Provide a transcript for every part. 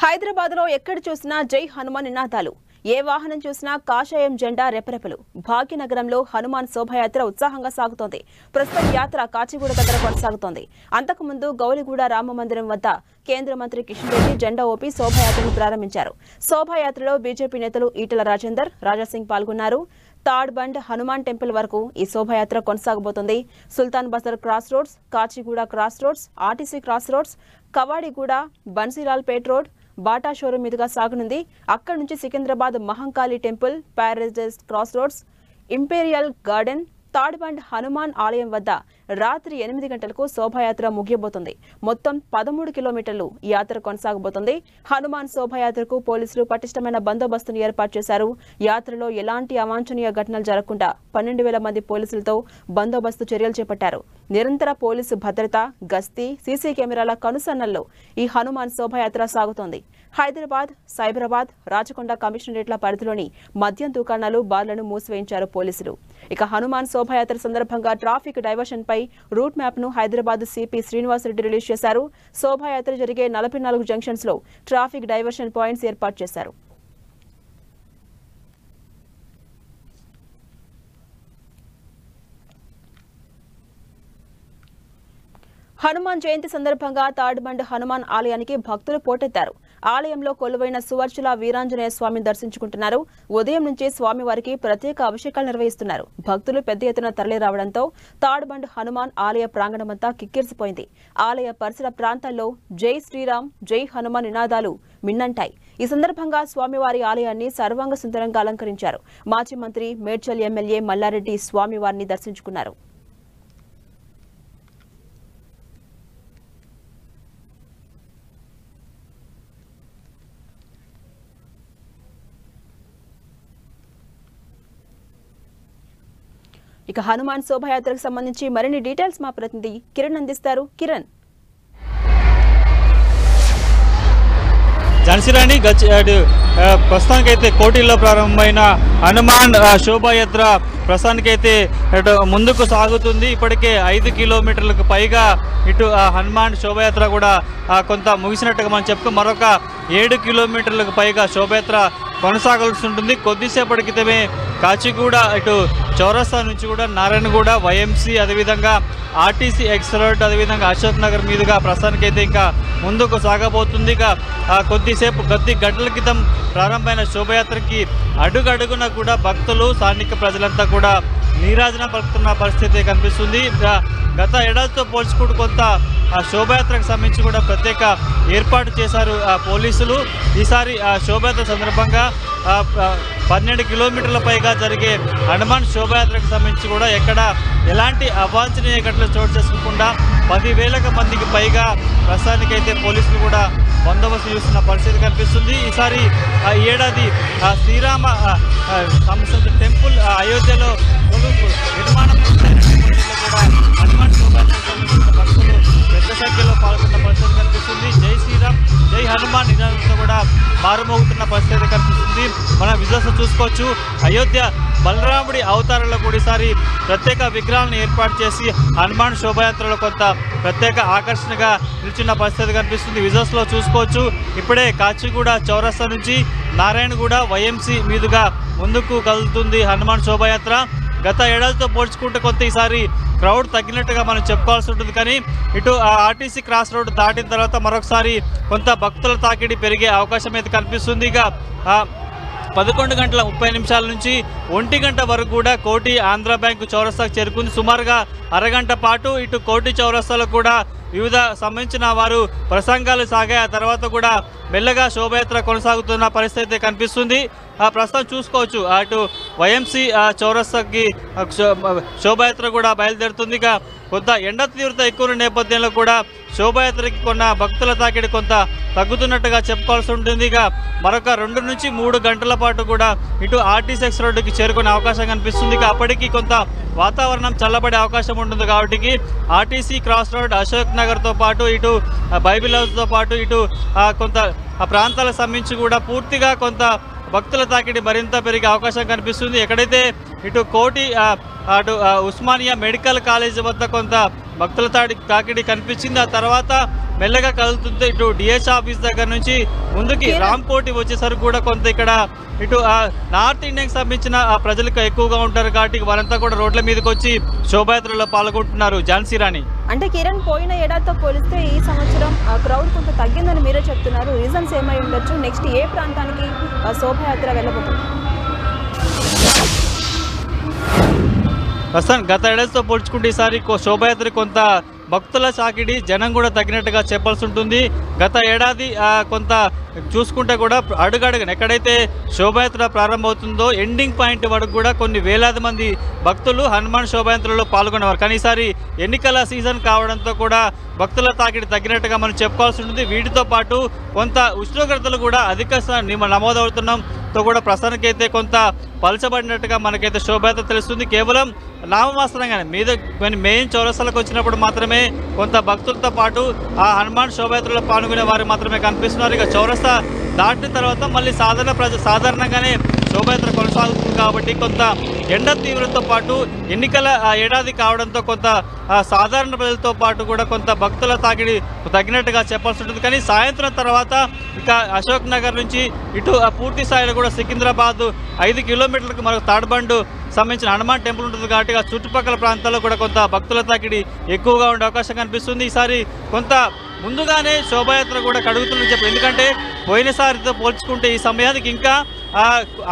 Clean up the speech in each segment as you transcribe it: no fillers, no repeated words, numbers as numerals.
హైదరాబాద్లో ఎక్కడ చూసినా జై హనుమాన్ నినాదాలు. ఏ వాహనం చూసినా కాషాయం జెండా రెపరెపలు. భాగ్యనగరంలో హనుమాన్ శోభాయాత్ర ఉత్సాహంగా సాగుతోంది. ప్రస్తుతం యాత్ర కాచిగూడ దగ్గర కొనసాగుతోంది. అంతకుముందు గౌలిగూడ రామమందిరం వద్ద కేంద్ర మంత్రి కిషన్ రెడ్డి జెండా ఊపి శోభాయాత్రను ప్రారంభించారు. శోభాయాత్రలో బీజేపీ నేతలు ఈటెల రాజేందర్, రాజాసింగ్ పాల్గొన్నారు. తాడ్ బండ్ హనుమాన్ టెంపుల్ వరకు ఈ శోభాయాత్ర కొనసాగబోతోంది. Sultan Bazar cross roads, Kachiguda cross roads, RTC cross roads, Kavadiguda, Bansilalpet road, Bata showroom మీదుగా సాగనుంది. అక్కడి నుంచి Secunderabad Mahankali temple, Paradise cross roads, Imperial Garden, Tadbund Hanuman ఆలయం వద్ద రాత్రి 8 గంటలకు శోభాయాత్ర ముగియబోతుంది. మొత్తం 13 కిలోమీటర్లు ఈ యాత్ర కొనసాగబోతుంది. హనుమాన్ శోభాయాత్రకు పోలీసులు పటిష్టమైన బందోబస్తును ఏర్పాటు చేశారు. యాత్రలో ఎలాంటి అవాంఛనీయ ఘటనలు జరగకుండా 12,000 మంది పోలీసులతో బందోబస్తు చర్యలు చేపట్టారు. నిరంతర పోలీసు భద్రత, గస్తీ, సీసీ కెమెరాల కనుసన్నల్లో ఈ హనుమాన్ శోభాయాత్ర సాగుతోంది. హైదరాబాద్, సైబరాబాద్, రాచకొండ కమిషనరేట్ల పరిధిలోని మద్యం దుకాణాలు, బార్లను మూసివేయించారు పోలీసులు. ఇక హనుమాన్ శోభాయాత్ర సందర్భంగా ట్రాఫిక్ డైవర్షన్ పై రూట్ మ్యాప్ ను హైదరాబాద్ సిపి శ్రీనివాసరెడ్డి రిలీజ్ చేశారు. శోభాయాత్ర జరిగే 44 జంక్షన్స్ లో ట్రాఫిక్ డైవర్షన్ పాయింట్స్ ఏర్పాటు చేశారు. హనుమాన్ జయంతి సందర్భంగా తాడ్బండ్ హనుమాన్ ఆలయానికి భక్తులు పోటెత్తారు. ఆలయంలో కొలువైన సువర్చుల వీరాంజనేయ స్వామిని దర్శించుకుంటున్నారు. ఉదయం నుంచి స్వామివారికి ప్రత్యేక అభిషేకాలు నిర్వహిస్తున్నారు. భక్తులు పెద్ద ఎత్తున తరలి రావడంతో తాడ్బండ్ హనుమాన్ ఆలయ ప్రాంగణమంతా కిక్కిరిసిపోయింది. ఆలయ పరిసర ప్రాంతాల్లో జై శ్రీరామ్, జై హనుమాన్ నినాదాలు మిన్నంటాయి. ఈ సందర్భంగా స్వామివారి ఆలయాన్ని సర్వాంగ సుందరంగా అలంకరించారు. మాజీ మంత్రి, మేడ్చల్ ఎమ్మెల్యే మల్లారెడ్డి స్వామివారిని దర్శించుకున్నారు. ఇక హనుమాన్ శోభాయాత్రకు సంబంధించి మరిన్ని డీటెయిల్స్ మా ప్రతినిధి కిరణ్ అందిస్తారు. కిరణ్, జనసిరాణి ప్రస్తుతానికైతే కోటిల్లో ప్రారంభమైన హనుమాన్ శోభాయాత్ర ప్రస్తుతానికైతే ముందుకు సాగుతుంది. ఇప్పటికే 5 కిలోమీటర్లకు పైగా ఇటు హనుమాన్ శోభాయాత్ర కూడా కొంత ముగిసినట్టుగా మనం చెప్పుకో, మరొక 7 కిలోమీటర్లకు పైగా శోభాయాత్ర కొనసాగాల్సి ఉంటుంది. కొద్దిసేపటి క్రితమే కాచిగూడ ఇటు చౌరస్తా నుంచి కూడా నారాయణగూడ, వైఎంసీ, అదేవిధంగా ఆర్టీసీ ఎక్స్ రోడ్, అదేవిధంగా అశోక్ నగర్ మీదుగా ప్రస్తుతానికైతే ఇంకా ముందుకు సాగబోతుంది. ఇక కొద్ది గంటల క్రితం ప్రారంభమైన శోభయాత్రకి అడుగడుగున కూడా భక్తులు, స్థానిక ప్రజలంతా కూడా నీరాజన పలుకుతున్న పరిస్థితి కనిపిస్తుంది. గత ఏడాదితో పోల్చుకుంటూ కొంత శోభయాత్రకు సంబంధించి కూడా ప్రత్యేక ఏర్పాటు చేశారు పోలీసులు. ఈసారి శోభయాత్ర సందర్భంగా 12 కిలోమీటర్ల పైగా జరిగే హనుమాన్ శోభయాత్రకు సంబంధించి కూడా ఎక్కడ ఎలాంటి అవాంఛనీయ ఘటనలు చోటు చేసుకోకుండా 10,000 మందికి పైగా ప్రస్తుతానికైతే పోలీసులు కూడా బందోబస్తు చేస్తున్న పరిస్థితి కనిపిస్తుంది. ఈసారి ఈ ఏడాది శ్రీరామ టెంపుల్ అయోధ్యలో నిర్మాణం కూడా హనుమాన్ శోభయాత్రకు సంబంధించిన భక్తులు పెద్ద సంఖ్యలో పాల్గొన్న పరిస్థితి కనిపిస్తుంది. జై శ్రీరామ్, జై హనుమాన్ నినాదంతో కూడా మారుమోగుతున్న పరిస్థితి కనిపిస్తుంది. మనం విజువల్స్ చూసుకోవచ్చు. అయోధ్య బలరాముడి అవతారంలో కూడా ఈసారి ప్రత్యేక విగ్రహాలను ఏర్పాటు చేసి హనుమాన్ శోభయాత్రలో కొంత ప్రత్యేక ఆకర్షణగా నిలిచిన పరిస్థితి కనిపిస్తుంది. విజువల్స్లో చూసుకోవచ్చు. ఇప్పుడే కాచిగూడ చౌరస్తా నుంచి నారాయణగూడ, వైఎంసీ మీదుగా ముందుకు కదులుతుంది హనుమాన్ శోభయాత్ర. గత ఏడాదితో పోల్చుకుంటే కొంత ఈసారి క్రౌడ్ తగ్గినట్టుగా మనం చెప్పుకోవాల్సి ఉంటుంది. కానీ ఇటు ఆర్టీసీ క్రాస్ రోడ్ దాటిన తర్వాత మరొకసారి కొంత భక్తుల తాకిడి పెరిగే అవకాశం అయితే కనిపిస్తుంది. ఇక 11:30 నుంచి 1 గంట వరకు కూడా కోటి ఆంధ్ర బ్యాంకు చౌరస్తాకు చేరుకుంది. సుమారుగా అరగంట పాటు ఇటు కోటి చౌరస్తాలో కూడా వివిధ సంబంధించిన వారు ప్రసంగాలు సాగాయి. ఆ తర్వాత కూడా మెల్లగా శోభయాత్ర కొనసాగుతున్న పరిస్థితి కనిపిస్తుంది. ప్రస్తుతం చూసుకోవచ్చు అటు వైఎంసీ చౌరస్తాకి శోభయాత్ర కూడా బయలుదేరుతుంది. ఇక కొంత ఎండ తీవ్రత ఎక్కువ నేపథ్యంలో కూడా శోభయాత్రకి కొన్న భక్తుల తాకిడి కొంత తగ్గుతున్నట్టుగా చెప్పుకోవాల్సి ఉంటుంది. ఇక మరొక 2 నుంచి 3 గంటల పాటు కూడా ఇటు ఆర్టీసీ ఎక్స్ రోడ్డుకి చేరుకునే అవకాశం కనిపిస్తుంది. ఇక అప్పటికి కొంత వాతావరణం చల్లబడే అవకాశం ఉంటుంది. కాబట్టి ఆర్టీసీ క్రాస్ రోడ్, అశోక్ నగర్తో పాటు ఇటు బైబిల్ హౌస్తో పాటు ఇటు కొంత ఆ ప్రాంతాలకు సంబంధించి కూడా పూర్తిగా కొంత భక్తుల తాకిడి మరింత పెరిగే అవకాశం కనిపిస్తుంది. ఎక్కడైతే ఇటు కోటి అటు ఉస్మానియా మెడికల్ కాలేజ్ వద్ద కొంత భక్తుల తాకిడి కనిపించింది. ఆ తర్వాత మెల్లగా కదులుతుంటే ఇటు డిహెచ్ ఆఫీస్ దగ్గర నుంచి ముందుకి రామ్కోటి వచ్చేసరికి కూడా కొంత ఇక్కడ ఇటు నార్త్ ఇండియాకి సంబంధించిన ప్రజలకు ఎక్కువగా ఉంటారు కాబట్టి వారంతా కూడా రోడ్ల మీదకి వచ్చి శోభాయాత్రలో పాల్గొంటున్నారు. ఝాన్సీ రాణి, అంటే కిరణ్, పోయిన ఏడాదితో పోలిస్తే ఈ సంవత్సరం క్రౌడ్ కొంత తగ్గిందని మీరే చెప్తున్నారు. రీజన్స్ ఏమై ఉండొచ్చు? నెక్స్ట్ ఏ ప్రాంతానికి శోభాయాత్ర వెళ్ళబోతుంది? ప్రస్తుతం గత ఏడాదితో పోల్చుకుంటే ఈసారి శోభాయాత్ర కొంత భక్తుల సాకిడి జనం కూడా తగ్గినట్టుగా చెప్పాల్సి ఉంటుంది. గత ఏడాది కొంత చూసుకుంటే కూడా అడుగడుగున ఎక్కడైతే శోభాయాత్ర ప్రారంభమవుతుందో ఎండింగ్ పాయింట్ వరకు కూడా కొన్ని వేలాది మంది భక్తులు హనుమాన్ శోభాయాత్రలో పాల్గొనేవారు. కానీ ఈసారి ఎన్నికల సీజన్ కావడంతో కూడా భక్తుల తాకిడి తగ్గినట్టుగా మనం చెప్పుకోవాల్సి ఉంటుంది. వీటితో పాటు కొంత ఉష్ణోగ్రతలు కూడా అధిక నమోదవుతుండడంతో కూడా ప్రస్తుతానికైతే కొంత పలచబడినట్టుగా మనకైతే శోభాయాత్ర తెలుస్తుంది. కేవలం నామమాత్రంగానే మీద మెయిన్ చౌరస్తాలకు వచ్చినప్పుడు మాత్రమే కొంత భక్తులతో పాటు ఆ హనుమాన్ శోభాయాత్రలో పాల్గొనే వారు మాత్రమే కనిపిస్తున్నారు. ఇక చౌరస్తా దాటిన తర్వాత మళ్ళీ సాధారణంగానే శోభాయాత్ర కొనసాగుతుంది కాబట్టి కొంత ఎండ తీవ్రతతో పాటు ఎన్నికల ఏడాది కావడంతో కొంత సాధారణ ప్రజలతో పాటు కూడా కొంత భక్తుల తాకిడి తగ్గినట్టుగా చెప్పాల్సి ఉంటుంది. కానీ సాయంత్రం తర్వాత ఇక అశోక్ నగర్ నుంచి ఇటు పూర్తి స్థాయిలో కూడా సికింద్రాబాద్ 5 కిలోమీటర్లకు మరొక తాడ్బండు సంబంధించిన హనుమాన్ టెంపుల్ ఉంటుంది కాబట్టి ఆ చుట్టుపక్కల ప్రాంతాల్లో కూడా కొంత భక్తుల తాకిడి ఎక్కువగా ఉండే అవకాశం కనిపిస్తుంది. ఈసారి కొంత ముందుగానే శోభాయాత్ర కూడా కడుగుతుందని చెప్పి, ఎందుకంటే పోయినసారితో పోల్చుకుంటే ఈ సమయానికి ఇంకా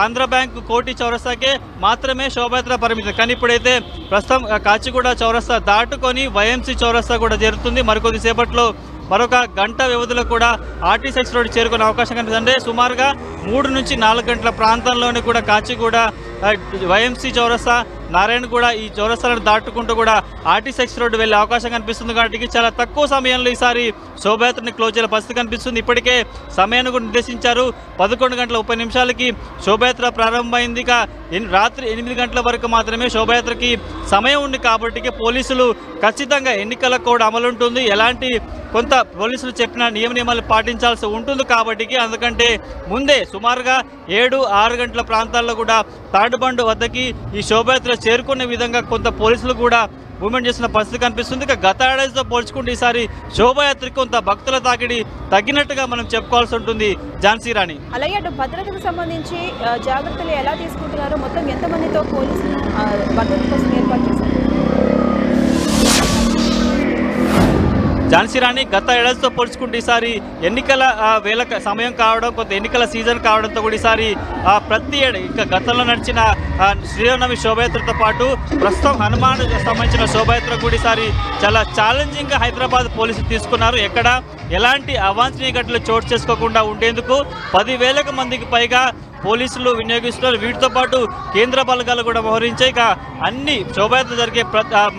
ఆంధ్ర బ్యాంక్ కోటి చౌరస్తాకే మాత్రమే శోభాయాత్ర పరిమితం. కానీ ఇప్పుడైతే ప్రస్తుతం కాచిగూడ చౌరస్తా దాటుకొని వైఎంసీ చౌరస్తా కూడా చేరుతుంది. మరికొద్ది సేపట్లో మరొక గంట వ్యవధిలో కూడా ఆర్టీసీ రోడ్ చేరుకునే అవకాశం కనిపిస్తుంది. అంటే సుమారుగా 3 నుంచి 4 గంటల ప్రాంతంలోనే కూడా కాచిగూడ, వైఎంసీ చౌరస్తా, నారాయణగూడ ఈ చౌరస్తాలను దాటుకుంటూ కూడా ఆర్టీసీ రోడ్డు వెళ్ళే అవకాశం కనిపిస్తుంది. కాబట్టి చాలా తక్కువ సమయంలో ఈసారి శోభాయాత్రని క్లోజ్ చేయాల పరిస్థితి కనిపిస్తుంది. ఇప్పటికే సమయాన్ని కూడా నిర్దేశించారు. 11 గంటల 30 నిమిషాలకి శోభాయాత్ర ప్రారంభమైంది. ఇక రాత్రి 8 గంటల వరకు మాత్రమే శోభాయాత్రకి సమయం ఉంది కాబట్టి పోలీసులు ఖచ్చితంగా ఎన్నికల కోడ్ అమలు ఉంటుంది. ఎలాంటి కొంత పోలీసులు చెప్పిన నియమాలు పాటించాల్సి ఉంటుంది కాబట్టి అందుకంటే ముందే సుమారుగా 7-6 గంటల ప్రాంతాల్లో కూడా తాడుబండు వద్దకి ఈ శోభాయాత్ర చేరుకునే విధంగా కొంత పోలీసులు కూడా మూవ్మెంట్ చేసిన పరిస్థితి కనిపిస్తుంది. ఇక గత ఏడాదితో పోల్చుకుంటే ఈసారి శోభాయాత్రకి కొంత భక్తుల తాకిడి తగ్గినట్టుగా మనం చెప్పుకోవాల్సి ఉంటుంది. ఝాన్సీ రాణి, అలాగే అటు భద్రతకు సంబంధించి జాగ్రత్తలు ఎలా తీసుకుంటున్నారు? మొత్తం ఎంతమందితో పోలీసులు భద్రత కోసం ఏర్పాటు చేశారు? ఝాన్సీ రాణి, గత ఏడాదితో పోల్చుకుంటే ఈసారి ఎన్నికల వేళ సమయం కావడం, కొంత ఎన్నికల సీజన్ కావడంతో కూడా ఈసారి ప్రతి ఏడు ఇంకా గతంలో నడిచిన శ్రీరామనవమి శోభాయాత్రతో పాటు ప్రస్తుతం హనుమాన్ సంబంధించిన శోభాయాత్ర కూడా ఈసారి చాలా ఛాలెంజింగ్గా హైదరాబాద్ పోలీసులు తీసుకున్నారు. ఎక్కడ ఎలాంటి అవాంఛనీయ ఘటనలు చోటు చేసుకోకుండా ఉండేందుకు 10,000 మందికి పైగా పోలీసులు వినియోగిస్తున్నారు. వీటితో పాటు కేంద్ర బలగాలు కూడా మోహరించాయి. ఇక అన్ని శోభాయాత్ర జరిగే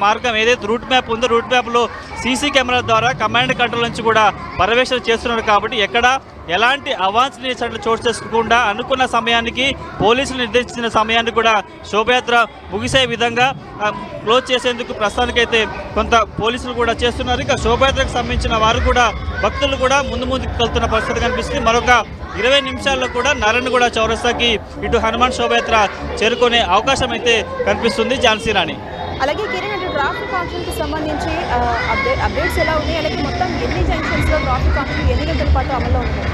మార్గం ఏదైతే రూట్ మ్యాప్ ఉందో రూట్ మ్యాప్లో సీసీ కెమెరాల ద్వారా కమాండ్ కంట్రోల్ నుంచి కూడా పర్యవేక్షణ చేస్తున్నారు. కాబట్టి ఎక్కడ ఎలాంటి అవాంఛనీయ చర్యలు చోటు చేసుకోకుండా అనుకున్న సమయానికి పోలీసులు నిర్దేశించిన సమయాన్ని కూడా శోభయాత్ర ముగిసే విధంగా క్లోజ్ చేసేందుకు ప్రస్తుతానికైతే కొంత పోలీసులు కూడా చేస్తున్నారు. ఇక శోభయాత్రకు సంబంధించిన వారు కూడా భక్తులు కూడా ముందుకు వెళ్తున్న పరిస్థితి కనిపిస్తుంది. మరొక 20 నిమిషాల్లో కూడా నారాయణగూడ చౌరస్తాకి ఇటు హనుమాన్ శోభయాత్ర చేరుకునే అవకాశం అయితే కనిపిస్తుంది. ఝాన్సీ రాణి, అలాగే కిరణ్, అటు ట్రాఫిక్ ఆంక్షలకు సంబంధించి అప్డేట్స్ ఎలా ఉన్నాయి? అలాగే మొత్తం ఎన్ని జంక్షన్స్లో ట్రాఫిక్ ఆంక్షలు ఎన్ని గంటల పాటు అమల్లో ఉంటాయి?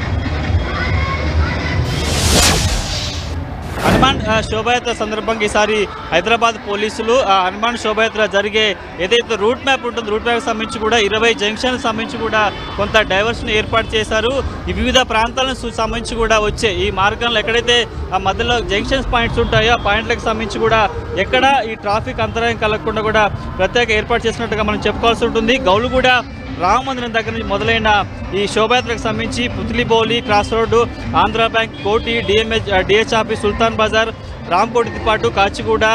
హనుమాన్ శోభయాత్ర సందర్భంగా ఈసారి హైదరాబాద్ పోలీసులు హనుమాన్ శోభయాత్ర జరిగే ఏదైతే రూట్ మ్యాప్ ఉంటుందో రూట్ మ్యాప్కి సంబంధించి కూడా 20 జంక్షన్లకు సంబంధించి కూడా కొంత డైవర్షన్ ఏర్పాటు చేశారు. ఈ వివిధ ప్రాంతాలకు సంబంధించి కూడా వచ్చే ఈ మార్గంలో ఎక్కడైతే ఆ మధ్యలో జంక్షన్స్ పాయింట్స్ ఉంటాయో ఆ పాయింట్లకు సంబంధించి కూడా ఎక్కడ ఈ ట్రాఫిక్ అంతరాయం కలగకుండా కూడా ప్రత్యేక ఏర్పాటు చేసినట్టుగా మనం చెప్పుకోవాల్సి ఉంటుంది. గౌలుగూడ రామ మందిరం దగ్గర నుంచి మొదలైన ఈ శోభయాత్రకు సంబంధించి Putlibowli, cross road, Andhra bank, కోటి, డిహెచ్ ఆఫీస్, సుల్తాన్ బజార్, రామ్కోటితో పాటు కాచిగూడ,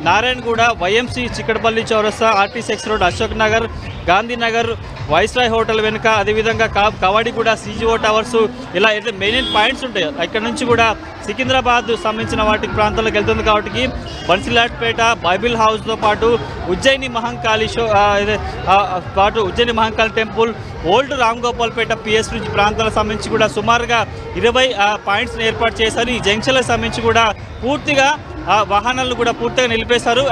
నారాయణగూడ, వైఎంసీ, చిక్కడపల్లి చౌరస్తా, RTC road, Ashok Nagar, Gandhinagar, viceroy hotel వెనుక, అదేవిధంగా కవాడిగూడ, సిజిఓ టవర్స్, ఇలా అయితే మెయిన్ పాయింట్స్ ఉంటాయి. ఇక్కడ నుంచి కూడా సికింద్రాబాద్ సంబంధించిన వాటి ప్రాంతాలకు వెళ్తుంది కాబట్టి బన్సిలాట్పేట, బైబిల్ హౌస్తో పాటు Ujjaini Mahankali Ujjaini Mahankali temple, old Ram Gopalpet, PS నుంచి ప్రాంతాలకు సంబంధించి కూడా సుమారుగా 20 పాయింట్స్ని ఏర్పాటు చేశారు. ఈ జంక్షన్లకు సంబంధించి కూడా పూర్తిగా వాహనాలను కూడా పూర్తిగా నిలిపేశారు.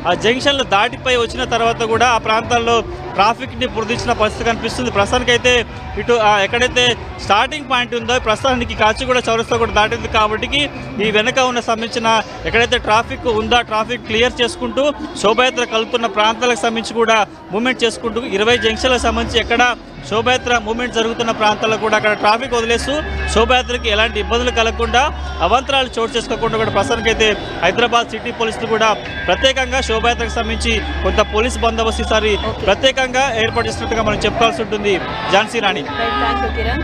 ఆ జంక్షన్లు దాటిపై వచ్చిన తర్వాత కూడా ఆ ప్రాంతాల్లో ట్రాఫిక్ని పురదించిన పరిస్థితి కనిపిస్తుంది. ప్రస్తుతానికైతే ఇటు ఎక్కడైతే స్టార్టింగ్ పాయింట్ ఉందో ప్రస్తుతానికి కాచిగూడ చౌరస్తా కూడా దాటింది కాబట్టి ఈ వెనక ఉన్న సంబంధించిన ఎక్కడైతే ట్రాఫిక్ ఉందో ట్రాఫిక్ క్లియర్ చేసుకుంటూ శోభాయాత్ర కలుపుతున్న ప్రాంతాలకు సంబంధించి కూడా మూవ్మెంట్ చేసుకుంటూ 20 జంక్షన్లకు సంబంధించి ఎక్కడ శోభాయాత్ర మూవ్మెంట్ జరుగుతున్న ప్రాంతాల్లో కూడా అక్కడ ట్రాఫిక్ వదిలేస్తూ శోభాయాత్రకి ఎలాంటి ఇబ్బందులు కలగకుండా అవాంతరాలు చోటు చేసుకోకుండా కూడా ప్రస్తుతానికైతే హైదరాబాద్ సిటీ పోలీసులు కూడా ప్రత్యేకంగా శోభాయాత్రకు సంబంధించి కొంత పోలీస్ బందోబస్తు ఈసారి ప్రత్యేకంగా ఏర్పాటు చేసినట్టుగా మనం చెప్పుకోవాల్సి ఉంటుంది. ఝాన్సీ రాణి. థాంక్యూ కిరణ్.